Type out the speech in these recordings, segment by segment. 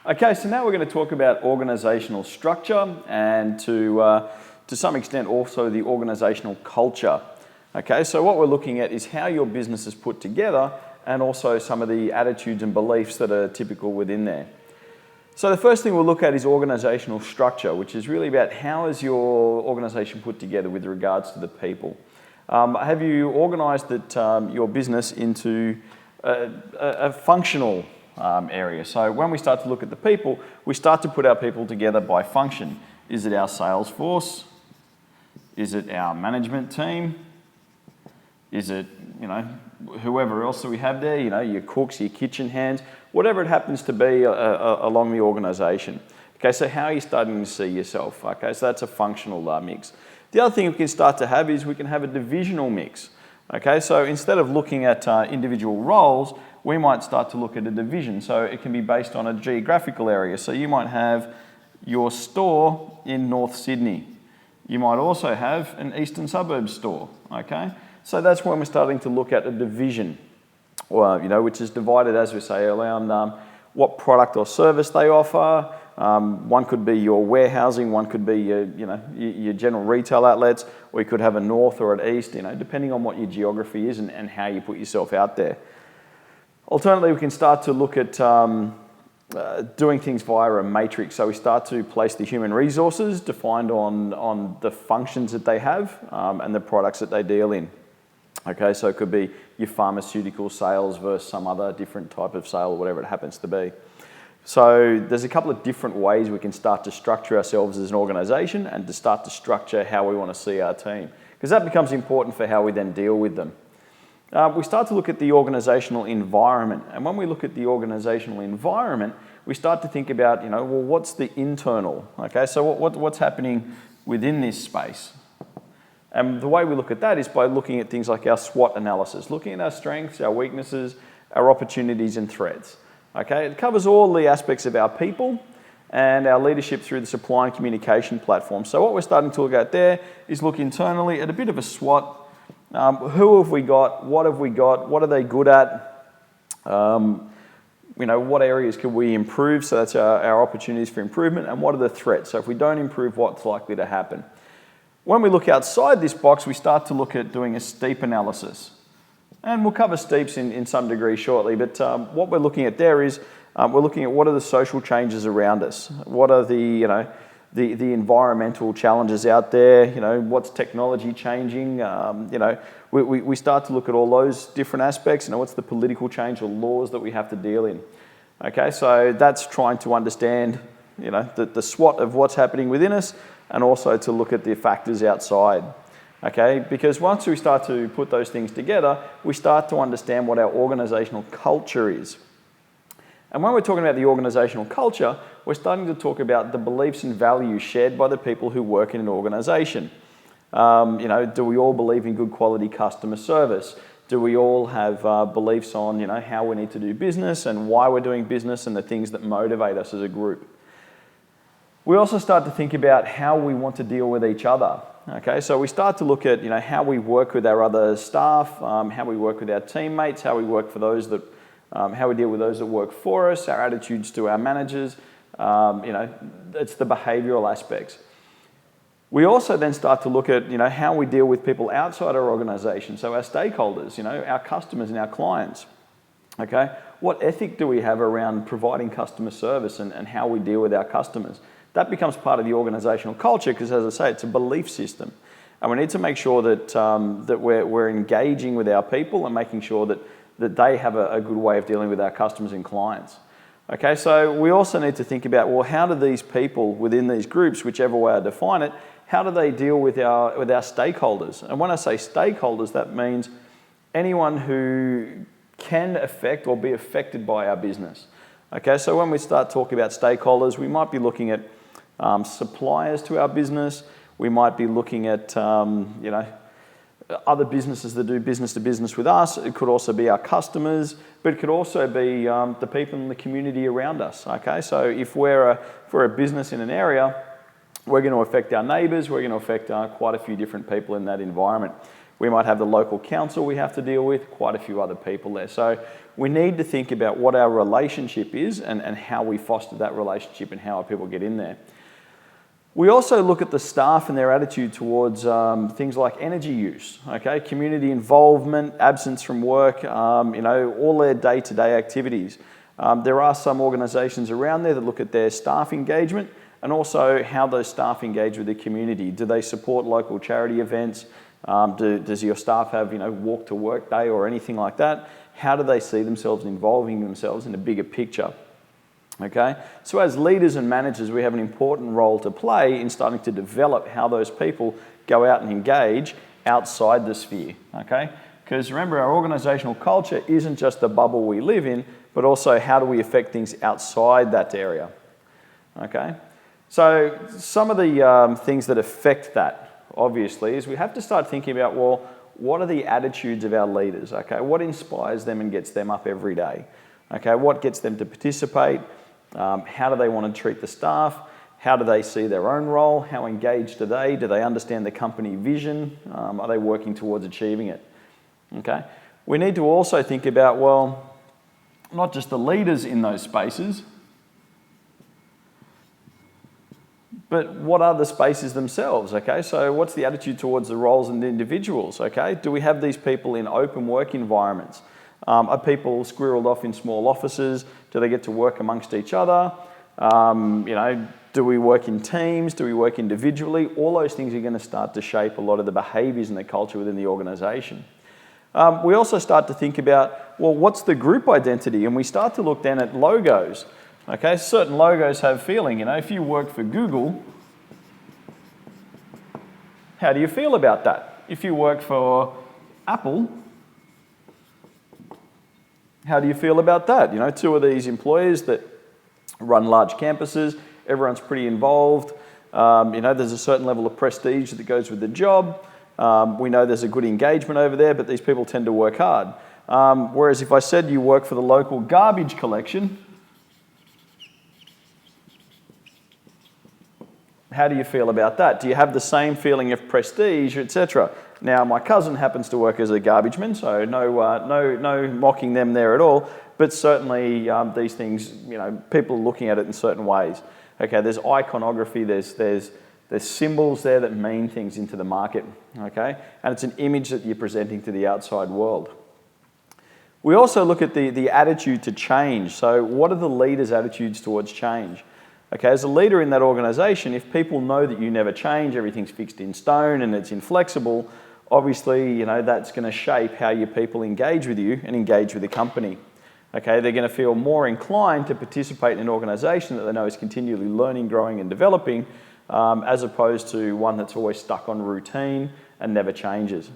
Okay, so now we're going to talk about organisational structure and to some extent also the organisational culture. Okay, so what we're looking at is how your business is put together and also some of the attitudes and beliefs that are typical within there. So the first thing we'll look at is organisational structure, which is really about how is your organisation put together with regards to the people. Have you organised your business into a functional area? So when we start to look at the people, we start to put our people together by function. Is it our sales force? Is it our management team? Is it, whoever else that we have there, your cooks, your kitchen hands, whatever it happens to be along the organisation. Okay, so how are you starting to see yourself? Okay, so that's a functional mix. The other thing we can start to have is we can have a divisional mix. Okay, so instead of looking at individual roles, we might start to look at a division. So it can be based on a geographical area. So you might have your store in North Sydney. You might also have an eastern suburbs store. Okay, so that's when we're starting to look at a division, which is divided, as we say, around what product or service they offer. One could be your warehousing, one could be your general retail outlets, or you could have a north or an east, depending on what your geography is and how you put yourself out there. Alternatively, we can start to look at doing things via a matrix. So we start to place the human resources defined on the functions that they have and the products that they deal in. Okay, so it could be your pharmaceutical sales versus some other different type of sale, or whatever it happens to be. So there's a couple of different ways we can start to structure ourselves as an organisation and to start to structure how we want to see our team, because that becomes important for how we then deal with them. We start to look at the organisational environment, and when we look at the organisational environment, we start to think about, what's the internal? Okay, so what's happening within this space? And the way we look at that is by looking at things like our SWOT analysis, looking at our strengths, our weaknesses, our opportunities and threats. Okay, it covers all the aspects of our people and our leadership through the supply and communication platform. So what we're starting to look at there is look internally at a bit of a SWOT. Who have we got? What have we got? What are they good at? What areas can we improve? So that's our opportunities for improvement. And what are the threats? So if we don't improve, what's likely to happen? When we look outside this box, we start to look at doing a steep analysis. And we'll cover steeps in some degree shortly, but what we're looking at there is we're looking at what are the social changes around us? What are the environmental challenges out there? What's technology changing? We start to look at all those different aspects. What's the political change or laws that we have to deal in? Okay, so that's trying to understand, the SWOT of what's happening within us, and also to look at the factors outside. Okay, because once we start to put those things together, we start to understand what our organisational culture is. And when we're talking about the organisational culture, we're starting to talk about the beliefs and values shared by the people who work in an organisation. Do we all believe in good quality customer service? Do we all have beliefs on, how we need to do business and why we're doing business and the things that motivate us as a group? We also start to think about how we want to deal with each other. Okay, so we start to look at, how we work with our other staff, how we work with our teammates, how we work for those that how we deal with those that work for us, our attitudes to our managers, it's the behavioural aspects. We also then start to look at, how we deal with people outside our organisation, so our stakeholders, our customers and our clients. Okay, what ethic do we have around providing customer service and how we deal with our customers? That becomes part of the organisational culture because, as I say, it's a belief system. And we need to make sure that we're engaging with our people and making sure that they have a good way of dealing with our customers and clients. Okay, so we also need to think about, well, how do these people within these groups, whichever way I define it, how do they deal with our stakeholders? And when I say stakeholders, that means anyone who can affect or be affected by our business. Okay, so when we start talking about stakeholders, we might be looking at suppliers to our business. We might be looking at other businesses that do business to business with us. It could also be our customers, but it could also be the people in the community around us. Okay, so if we're a business in an area, we're going to affect our neighbours. We're going to affect quite a few different people in that environment. We might have the local council we have to deal with, quite a few other people there. So we need to think about what our relationship is and how we foster that relationship and how our people get in there. We also look at the staff and their attitude towards things like energy use, okay, community involvement, absence from work, all their day-to-day activities. There are some organisations around there that look at their staff engagement and also how those staff engage with the community. Do they support local charity events? Does your staff have, walk to work day or anything like that? How do they see themselves involving themselves in a bigger picture? Okay, so as leaders and managers, we have an important role to play in starting to develop how those people go out and engage outside the sphere, okay? Because remember, our organisational culture isn't just the bubble we live in, but also how do we affect things outside that area, okay? So some of the things that affect that, obviously, is we have to start thinking about, well, what are the attitudes of our leaders, okay? What inspires them and gets them up every day, okay? What gets them to participate? How do they want to treat the staff? How do they see their own role? How engaged are they? Do they understand the company vision? Are they working towards achieving it? Okay. We need to also think about, well, not just the leaders in those spaces, but what are the spaces themselves, okay? So what's the attitude towards the roles and the individuals, okay? Do we have these people in open work environments? Are people squirreled off in small offices? Do they get to work amongst each other? Do we work in teams? Do we work individually? All those things are going to start to shape a lot of the behaviours and the culture within the organisation. We also start to think about, well, what's the group identity? And we start to look then at logos. Okay, certain logos have feeling. If you work for Google, how do you feel about that? If you work for Apple, how do you feel about that? Two of these employers that run large campuses, everyone's pretty involved. There's a certain level of prestige that goes with the job. We know there's a good engagement over there, but these people tend to work hard. Whereas if I said you work for the local garbage collection, how do you feel about that? Do you have the same feeling of prestige, etc.? Now, my cousin happens to work as a garbageman, so no mocking them there at all. But certainly, these things, people are looking at it in certain ways. Okay, there's iconography, there's symbols there that mean things into the market. Okay, and it's an image that you're presenting to the outside world. We also look at the attitude to change. So, what are the leaders' attitudes towards change? Okay, as a leader in that organisation, if people know that you never change, everything's fixed in stone and it's inflexible, obviously, that's going to shape how your people engage with you and engage with the company. Okay, they're going to feel more inclined to participate in an organisation that they know is continually learning, growing and developing, as opposed to one that's always stuck on routine and never changes.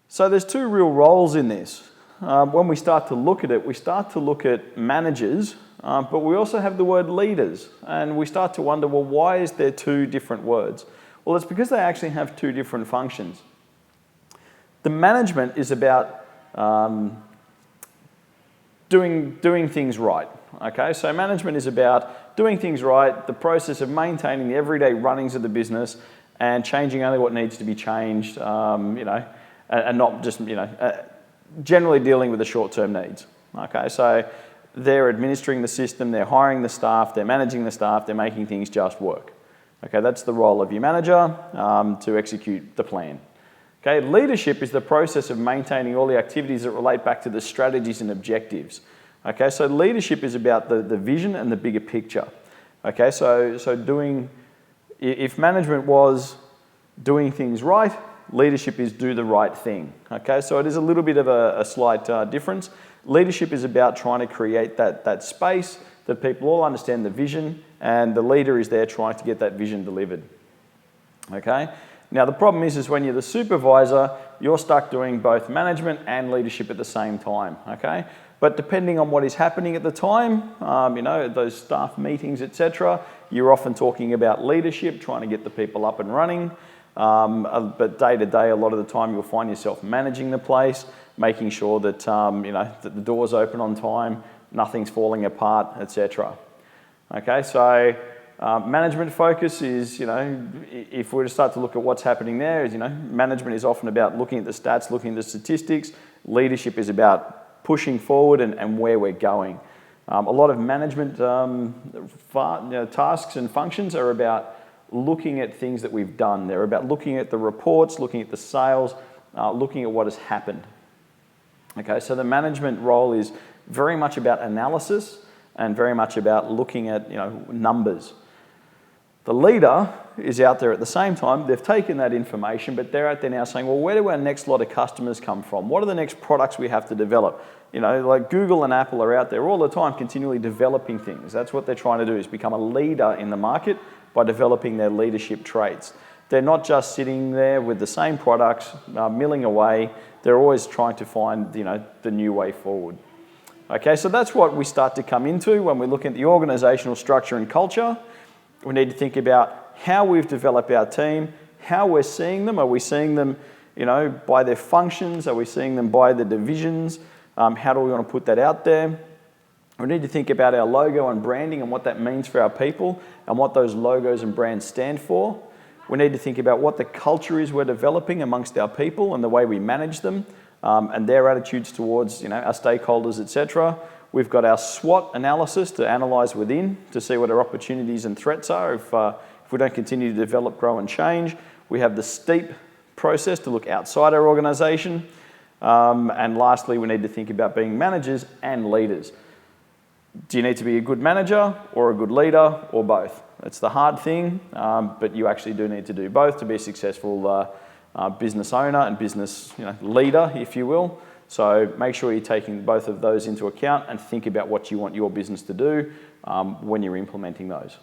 So there's two real roles in this. When we start to look at it, we start to look at managers, but we also have the word leaders, and we start to wonder, well, why is there two different words? Well, it's because they actually have two different functions. The management is about doing things right. Okay, so management is about doing things right, the process of maintaining the everyday runnings of the business and changing only what needs to be changed, and not just, generally dealing with the short-term needs. Okay, so they're administering the system, they're hiring the staff, they're managing the staff, they're making things just work. Okay, that's the role of your manager to execute the plan. Okay, leadership is the process of maintaining all the activities that relate back to the strategies and objectives. Okay, so leadership is about the vision and the bigger picture. Okay, so if management was doing things right, leadership is do the right thing. Okay, so it is a little bit of a slight difference. Leadership is about trying to create that space that people all understand the vision, and the leader is there trying to get that vision delivered. Okay. Now the problem is when you're the supervisor, you're stuck doing both management and leadership at the same time, okay? But depending on what is happening at the time, those staff meetings, etc., you're often talking about leadership, trying to get the people up and running. But day to day, a lot of the time you'll find yourself managing the place, making sure that, that the door's open on time, nothing's falling apart, etc. Okay, so Management focus is, if we're to start to look at what's happening there, is, management is often about looking at the stats, looking at the statistics. Leadership is about pushing forward and where we're going. A lot of management tasks and functions are about looking at things that we've done. They're about looking at the reports, looking at the sales, looking at what has happened. Okay, so the management role is very much about analysis and very much about looking at numbers. The leader is out there at the same time. They've taken that information, but they're out there now saying, well, where do our next lot of customers come from? What are the next products we have to develop? Like Google and Apple are out there all the time continually developing things. That's what they're trying to do, is become a leader in the market by developing their leadership traits. They're not just sitting there with the same products, milling away. They're always trying to find the new way forward. Okay, so that's what we start to come into when we look at the organisational structure and culture. We need to think about how we've developed our team, how we're seeing them. Are we seeing them, by their functions? Are we seeing them by the divisions? How do we want to put that out there? We need to think about our logo and branding and what that means for our people and what those logos and brands stand for. We need to think about what the culture is we're developing amongst our people and the way we manage them, and their attitudes towards our stakeholders, etc. We've got our SWOT analysis to analyse within to see what our opportunities and threats are if we don't continue to develop, grow and change. We have the STEEP process to look outside our organisation. And lastly, we need to think about being managers and leaders. Do you need to be a good manager or a good leader or both? It's the hard thing, but you actually do need to do both to be a successful business owner and business leader, if you will. So make sure you're taking both of those into account and think about what you want your business to do when you're implementing those.